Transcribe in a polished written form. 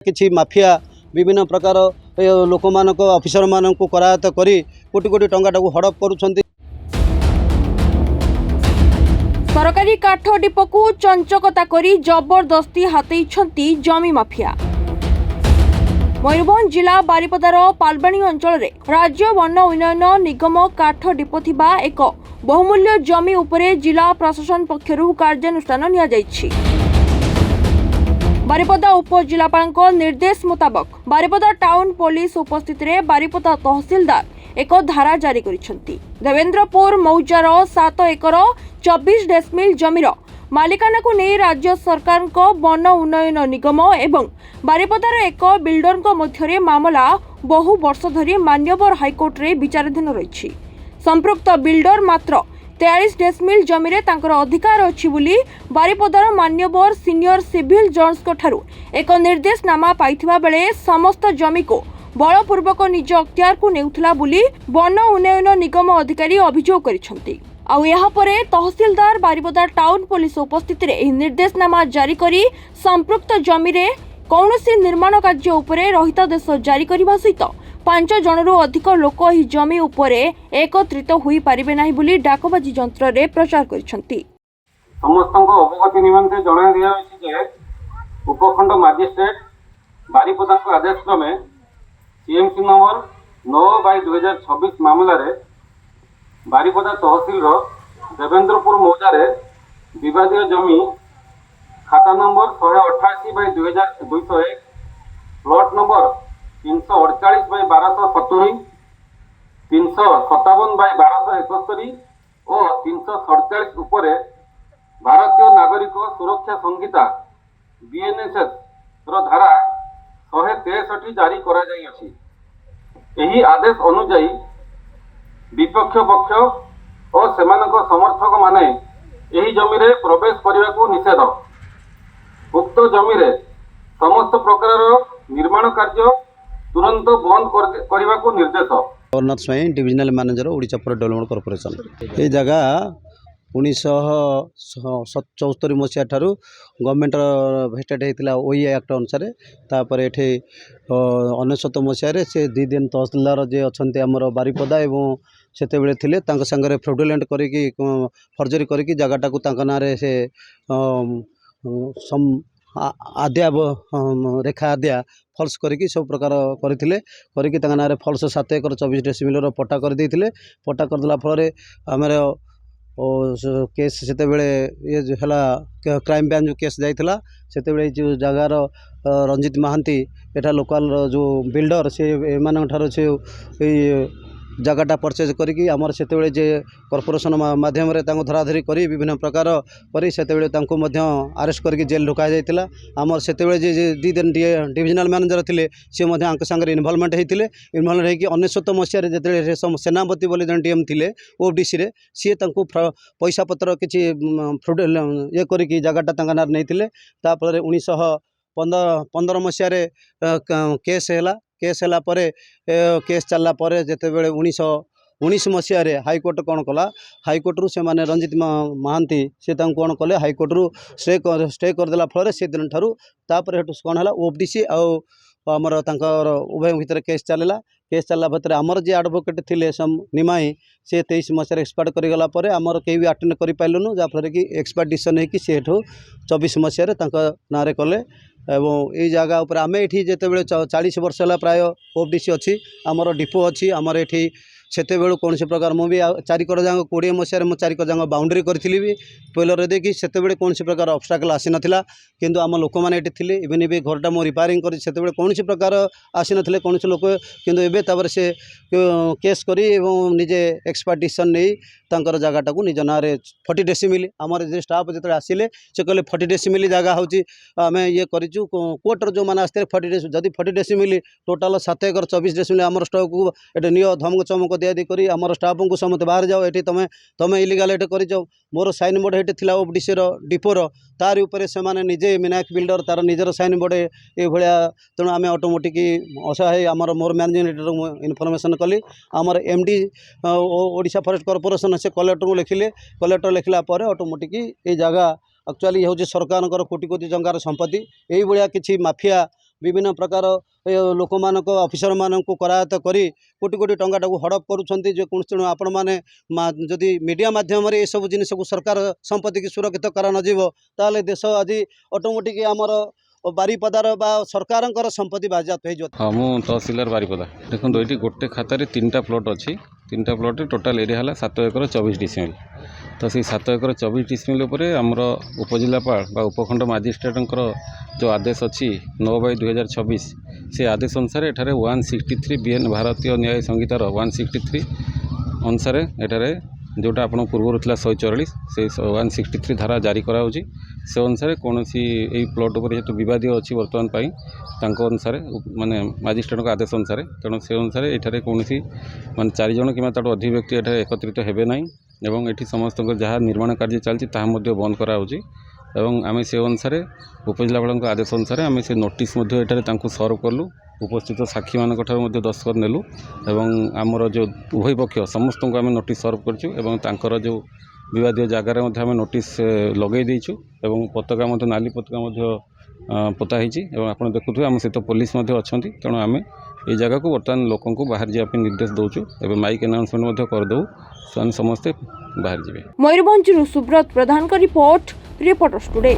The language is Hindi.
किछि माफिया विभिन्न प्रकार लोक मानक ऑफिसर मानक करायत करी कोटी कोटी टंका हड़प करुछंती। सरकारी काठ डिपोकू चंचकता करी जबरदस्ती हाथेइछंती जमी माफिया। मयूरभंज जिला बारिपदार पालबाणी अंचल रे राज्य वन उन्नयन निगम काठ डिपो थिबा एक बहुमूल्य जमी उपरे जिला प्रशासन पक्षरु कार्यानुष्ठान निया जायछि। बारिपदा उपजिलापाल निर्देश मुताबक बारिपदा टाउन पुलिस उपस्थित रे बारिपदा तहसीलदार एक धारा जारी करिसेंती। देवेंद्रपुर मौजार 7 एकर 24 डेसिमिल जमीर मालिकाना को नहीं राज्य सरकार को वन उन्नयन निगम एवं बारिपदार एक बिल्डर को मध्य मामला बहु वर्ष धरी मान्यवर हाईकोर्ट रे विचाराधीन रही। संपृक्त बिल्डर मात्र 43 डेसिमिल जमी रे तांकर अधिकार अछि बुली बारिपदार मान्यवर सीनियर सिविल जज ठारू एक निर्देशनामा पाइथिबा बेले समस्त जमी को बलपूर्वक निज अख्तियार को नेउथला बुली वन उन्नयन निगम अधिकारी अभियोग करिसेंती। आउ यहाँ परे तहसीलदार बारिपदा टाउन पुलिस उपस्थित रे एही निर्देशनामा जारी करी संपृक्त जमी रे कौनसी निर्माण कार्य उपरे रहितादेश जारी करबा सहित 5 जनरू अधिक लोक एही जमी उपरे एकत्रित होई पारिबे नाही बुली डाकबाजी यंत्र रे प्रचार करिसेंती। समस्त अवगति निमंते जणाई दिया जे उपखंड मजिस्ट्रेट बारिपदा आदेश क्रमे सीएमसी नंबर 9/2026 मामला रे बारिपदा तहसील देवेंद्रपुर मौजारे विवादीय जमी खाता नंबर 188/2201 प्लॉट नंबर 348/1270 357/1271 और 347 उपरे भारतीय नागरिक सुरक्षा संहिता बीएनएसएस धारा 163 जारी करा जाई अछि। एही आदेश अनुसार विपक्ष पक्ष और सेमानक समर्थक माने एही जमी रे प्रवेश करने को निषेध। उक्त जमी रे समस्त प्रकार निर्माण कार्य तुरंत बंद करने को निर्देश। गवर्नर स्वयं divisional manager Odisha for development corporation ये जगह 1974 मसीहा ठारू गवर्नमेंट भेस्टेड होता ओई एक्ट अनुसार तापर ये 1999 मसीह से 2 दिन तहसीलदार जे अच्छा आमर बारिपदा एवं सेतेबेले थिले तांका संगरे फ्रॉडुलेंट करिकी फर्जरी करिकी जगह टाक ना से आद्या रेखा आद्या फल्स करिकी सब प्रकार करते ना फल्स 7 एकर 24 डेसिमिल पट्टा कर देइथिले। पट्टा करदेला फल आमर केस से ये क्राइम ब्रांच जो केस जाइथिला सेतेबेले जो जगार रंजित महांती एटा लोकल जो बिल्डर से एमान ठारो से जगटा परचेज करी आमर से कॉर्पोरेशन माध्यम धराधरी करी विभिन्न प्रकार करी से अरेस्ट करके जेल ढुका जाइथिला। आमर से 2 दिन डिविजनल मैनेजर थिले सी सांगे इनवॉल्वमेंट होते इनवॉल्व हो 1999 मसीह जिते सेनापति बोली जन डीएम थिले ओडीसी रे सी पैसा पत्र किसी फ्रॉड ये करी जगटा नहीं तापर 1915 मसीह केस है केस है केस चलला जिते बड़े 1919 मसीह हाईकोर्ट कौन कला हाईकोर्ट रु से माने रंजित महांती से कौन कले हाईकोर्ट रु स्टे करदेला फल से दिन ठारू तापर कौन है ओडीसी आमर उभय भितर केस चलला भर आमर जी एडवोकेट थिले निमाई से 23 मसीह एक्सपायर करगला आमर कहीं भी अटेंड कर पाइलुनु जहाँफल कि एक्सपायर डिसीजन होगी सी 24 मसीह ना कले एवं ये जगह उपर आम ये जिते 40 वर्ष है प्राय ओडीसी अच्छी आमर डिपो अच्छी आमर ये सेते बेलू कौन से प्रकार मुझे 4 कर जाक 20 मसीह मुझे 4 कर जाक बाउंड्री करी भी पेलर देखी से कौन से प्रकार ऑब्स्टाकल आसी नाला किंतु आम लोक मैंने ये इवेन भी घरटा मुझे रिपेयरिंग कर कौन से प्रकार आसी ना कौन से लोक किंतु एबे तापर से केस करी एवं निजे एक्सपायर डिसीजन नहीं तांकर जगटा को निज ना 40 डेसिमिल आमर स्टाफ जो आसिले से कहले 40 डेसिमिल जगह हूँ आम ये करूँ कोर्टर जो मैंने आसते 40 डेसिमिल टोटाल 7 एकर 24 डेसिमिल आमर स्टॉक को ये नियो धमक चमक दियादी करी आमर स्टाफ को समस्त बाहर जाओ ये तुम इलिगाल ये कर मोर साइन बोर्ड ये थी ओडीसी डिपोर तार उपरे से निजे विनायक बिल्डर तार निजर साइन बोर्ड ये भाया तेणु आम ऑटोमेटिक असहाय आमर मोर मैनेजिंग एडिटर इनफर्मेशन कली आमर एमडी ओडिशा फॉरेस्ट कॉर्पोरेशन से कलेक्टर को लिखिले कलेक्टर लिखला ऑटोमेटिक ये जगह एक्चुअली हूँ सरकार कोटी कोटी टंकार संपत्ति यही भाया किसी माफिया विभिन्न प्रकार लोक मान अफिसर मान करायत करी कोटी कोटी टंका हड़प करुँच जो कौन तेणु आपण मैंने जदि मीडिया माध्यम ये सब जिनस को सरकार संपत्ति की सुरक्षित करा नजिब ताले देश आज ऑटोमेटिक आमर बारिपदार बा सरकार संपत्ति बाजात हो। हाँ मु तहसीलदार बारिपदा देखो ये गोटे खातार 3टा प्लॉट अच्छी 3टा प्लॉट टोटाल एरिया है 7 एकर 24 डिसिमिल तो से 7 एकर 24 डिसिमिल आमर उपजिलापाल बा उपखंड मजिस्ट्रेट जो आदेश अच्छी 9/2026 से आदेश अनुसार एठारे 163 बीएन भारतीय न्याय संहितार 163 अनुसार एठारे जोटा आप पूर्व था 144 से 163 धारा जारी कराऊँगी से अनुसार कौन सी प्लॉट उपर जेहतु विवाद अच्छी बर्तमान अनुसार माने मजिस्ट्रेट आदेश अनुसार तेणु से अनुसार ये कौन मान 4 जन कि अधिक व्यक्ति ये एकत्रित हेबे ना एवं ये समस्त जहाँ निर्माण कार्य चलती बंद कराऊँगी एवं आम से अनुसार उपजिलापाल आदेश अनुसार आम से नोटिस सर्व कलु उपस्थित साक्षी मान दस्तखत नेलु एवं आमर जो उभय पक्ष समस्त को आम नोटिस सर्व कर जो विवादीय जगार आम नोटिस लगे देचु एवं पताका नाली पताका पोताही आप देखुए आम सहित पुलिस अच्छा तेणु आम ये जगह को बर्तमान लोक बाहर जावाई निर्देश दौचु एवं माइक अनाउंसमेंट करदे समस्ते बाहर जाए। मयूरभंज सुब्रत प्रधान का रिपोर्ट रिपोर्टर्स टुडे।